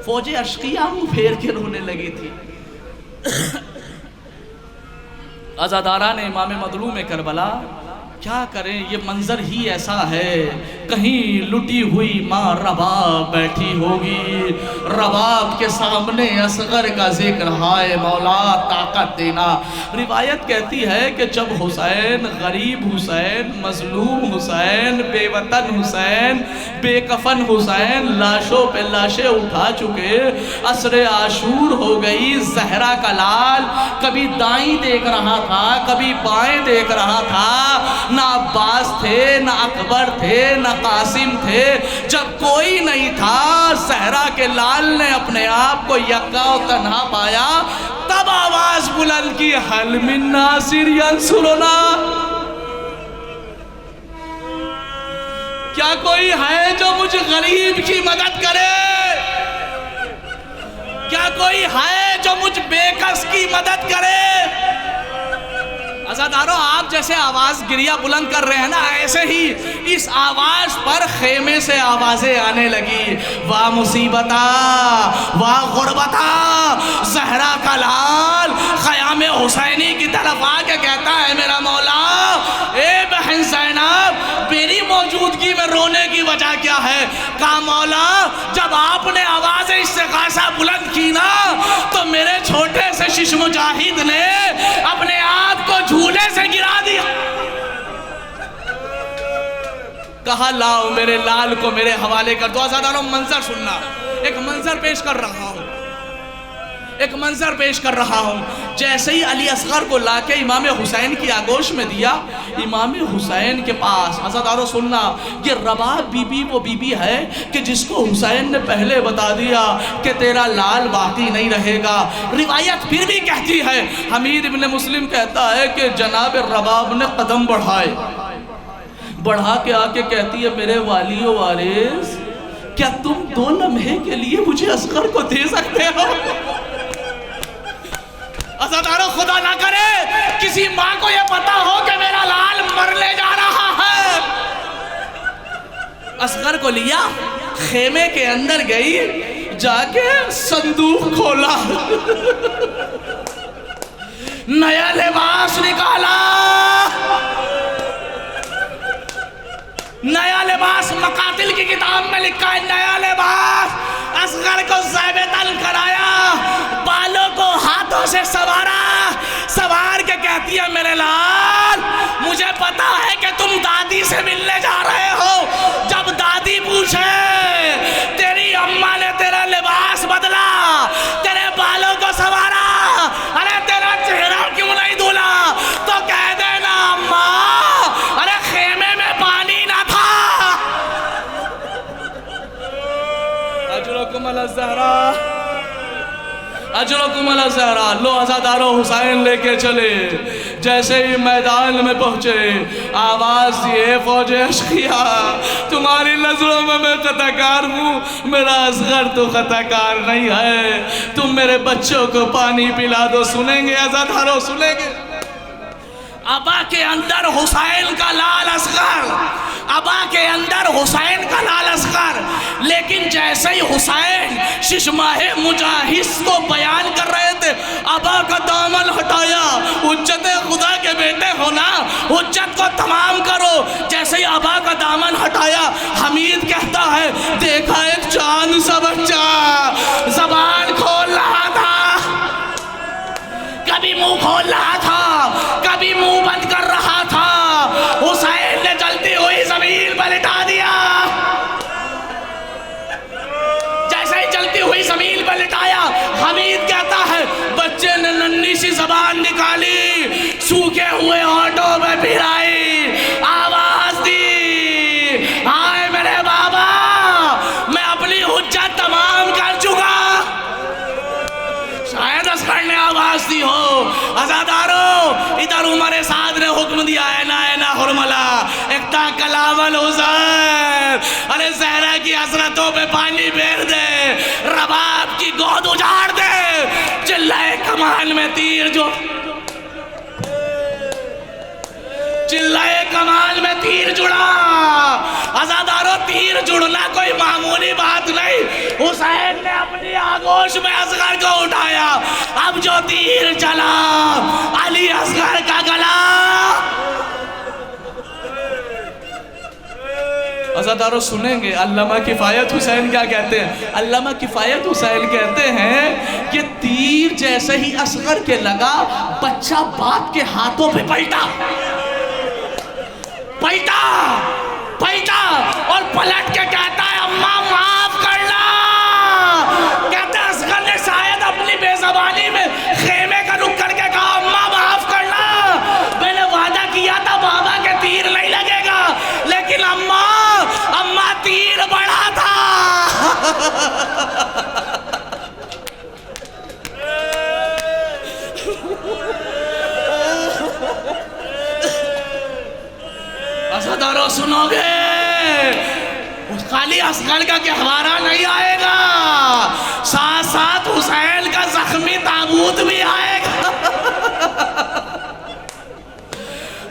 फौजे अश्किया मुँह फेर के रोने लगी थी। अज़ादारान इमाम मज़लूम करबला, क्या करें, ये मंजर ही ऐसा है। कहीं लुटी हुई माँ रबाब बैठी होगी, रबाब के सामने असगर का जिक्र, हाय मौला ताकत देना। रिवायत कहती है कि जब हुसैन, गरीब हुसैन, मजलूम हुसैन, बेवतन हुसैन, बेकफन हुसैन, लाशों पे लाशें उठा चुके, असरे आशूर हो गई, जहरा का लाल कभी दाईं देख रहा था कभी बाएं देख रहा था, ना अब्बास थे, ना अकबर थे, ना कासिम थे, जब कोई नहीं था, सहरा के लाल ने अपने आप को यक्का और तन्हा पाया, तब आवाज बुलंद की, हल मिन नासिर यंसुरुना, क्या कोई है जो मुझे गरीब की मदद करे? क्या कोई है जो मुझ बेकस की मदद करे? अज़ादारों, आप जैसे आवाज गिरिया बुलंद कर रहे हैं ना, ऐसे ही इस आवाज पर खेमे से आवाजें आने लगी। वाह मुसीबता, वाह गुरबता, ज़हरा का लाल ख़याम हुसैनी की तरफ आके कहता है, मेरा मौला, ए बहन ज़ैनब, मेरी मौजूदगी में रोने की वजह क्या है? कहा मौला, जब आपने आवाज़ इस्तिग़ासा बुलंद की ना, तो मेरे छोटे से शिश मुजाहिद ने अपने आप को झूले से गिरा दिया। कहा लाओ मेरे लाल को मेरे हवाले कर दो। आज़ादारों, मंजर सुनना, एक मंजर पेश कर रहा हूं, एक मंजर पेश कर रहा हूं। जैसे ही अली असगर को लाके इमाम हुसैन की आगोश में दिया, इमाम हुसैन के पास, आज़ादारों सुनना, ये रबाब बीबी वो बीबी है कि जिसको हुसैन ने पहले बता दिया कि तेरा लाल बाकी नहीं रहेगा। रिवायत फिर भी कहती है, हमीद इब्न मुस्लिम कहता है कि जनाब रबाब ने कदम बढ़ाए, बढ़ा के आके कहती है, मेरे वालियो वारिस, क्या तुम 2 लम्हे के लिए मुझे असगर को दे सकते हो? अज़ादारों, खुदा ना करे किसी माँ को यह पता हो कि मेरा लाल मरने जा रहा है। असगर को लिया, खेमे के अंदर गई, जाके संदूक खोला, नया लिबास निकाला, नया लिबास, मकातिल की किताब में लिखा है, नया लिबास असगर को ज़ैबतन कराया, बालों को हाथों से सवारा, सवार के कहती है, मेरे लाल, मुझे पता है कि तुम दादी से मिलने जा रहे हो। जब दादी पूछे तेरी अम्मा ने तेरा लिबास बदला, तेरे बालों ज़हरा, अजरकुम अला ज़हरा। लो अज़ादारो हुसैन लेके चले। जैसे ही मैदान में पहुँचे आवाज़ दिए फौज अशकिया, तुम्हारी नज़रों में मैं खताकार हूँ, मेरा असगर तो खताकार नहीं है। तुम मेरे बच्चों को पानी पिला दो। सुनेंगे अज़ादारो, सुनेंगे? अबा के अंदर हुसैन का लाल असगर, अबा के अंदर हुसैन का लाल असगर। लेकिन जैसे ही हुसैन शिशमाहे मुजाहिद को बयान कर रहे थे, अबा का दामन हटाया। हुज्जत खुदा के बेटे हो ना, हुज्जत को तमाम करो। जैसे ही अबा का दामन हटाया, हमीद कहता है देखा एक चांद सा बच्चा जबान खोल रहा था, कभी मुंह खोल रहा था, कभी मुंह बंद कर रहा था। हुसैन ने जलती हुई जमीन पर लिटा दिया। जैसे ही जलती हुई जमीन पर लिटाया, हमीद कहता है बच्चे ने नन्ही सी जबान निकाली, सूखे हुए होठों में भिड़ाई, आवाज दी, हाय मेरे बाबा, मैं अपनी हुज्जत तमाम कर चुका। शायद असगर ने आवाज दी हो, अज़ादारो इधर उमर साद ने हुक्म दिया है ना हुरमला एकता कलावल हुसैन, अरे ज़हरा की हसरतों पे पानी फेर दे, रबाब की गोद उजाड़ दे। चिल्लाए कमान में तीर जो, चिल्लाए कमाल में तीर जुड़ा। अज़ादारो तीर जुड़ना कोई मामूली बात नहीं। हुसैन ने अपनी आगोश में असगर को उठाया। अब जो तीर चला, अली असगर का गला। अज़ादारो सुनेंगे अल्लामा किफ़ायत हुसैन क्या कहते हैं? अल्लामा किफ़ायत हुसैन कहते हैं कि तीर जैसे ही असगर के लगा, बच्चा बाप के हाथों पे पलटा और पलट के कहता है अम्मा माफ करना। कहते हैं असगर ने शायद अपनी बेज़बानी में खेमे का रुख करके कहा अम्मा माफ करना, मैंने वादा किया था बाबा के तीर नहीं लगेगा, लेकिन अम्मा तीर बड़ा था। अज़ादारो सुनोगे, खाली असगर का कहवारा नहीं आएगा, साथ साथ हुसैन का जख्मी ताबूत भी आएगा।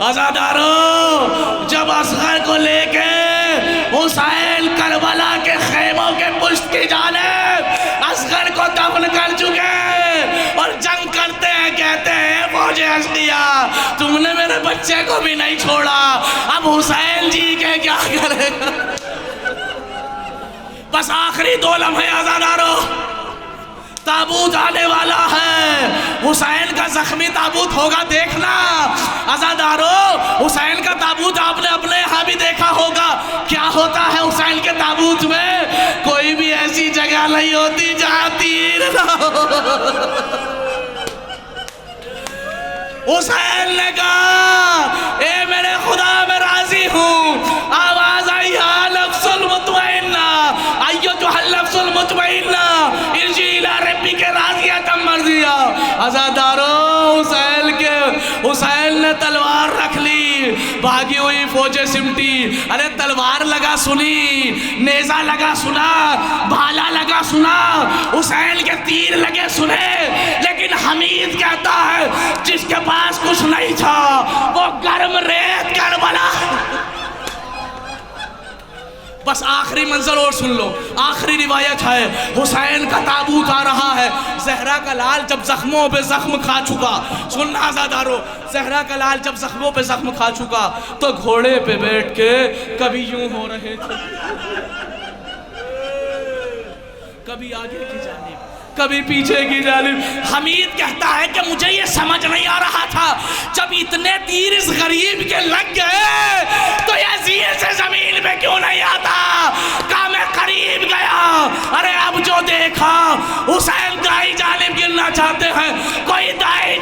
अज़ादारो जब असगर को लेके हुसैन करबला के खेमों के पुष्ट की जानिब असगर को दफन कर चुके और जंग करते हैं, कहते हैं फौजे अशकिया तुमने मेरे बच्चे को भी नहीं छोड़ा, अब हुसैन जी के क्या करेगा। बस आखिरी 2 लम्हे अज़ादारो, ताबूत आने वाला है, हुसैन का जख्मी ताबूत होगा, देखना। अज़ादारो हुसैन का ताबूत आपने अपने यहाँ भी देखा होगा, क्या होता है हुसैन के ताबूत में? कोई भी ऐसी जगह नहीं होती जहाँ तीर ना हो। हुसैन ने कहा ए मेरे खुदा मैं राजी हूँ। आवाज आई हा नफ्सुल मुतमइन्ना, आइयो तो हल नफ्सुल मुतमइन्ना इर्जी इला रब्बिक राज़ियतम मर्ज़िया। अज़ादारो हुसैन ने तलवार रख ली, भागी हुई फौजें सिमटी। अरे तलवार लगा सुनी, नेजा लगा सुना, भाला लगा सुना, हुसैन के तीर लगे सुने, लेकिन हमीद कहता है जिसके पास कुछ नहीं था वो गर्म रेत करबला। बस आखिरी मंजर और सुन लो, आखिरी रिवायत है, हुसैन का ताबूत आ रहा है। ज़हरा का लाल जब जख्मों पे जख्म खा चुका, सुनना आज़ादारो, ज़हरा का लाल जब जख्मों पे जख्म खा चुका तो घोड़े पे बैठ के कभी यूं हो रहे थे, कभी आगे की जानिब, कभी पीछे की जानिब। हमीद कहता है कि मुझे ये समझ नहीं आ रहा था, जब इतने तीर इस गरीब के लग गए तो यजीद से जमीन पे क्यों नहीं आता। कहा मैं करीब गया, अरे अब जो देखा हुसैन दाई जानिब गिरना चाहते हैं, कोई दाई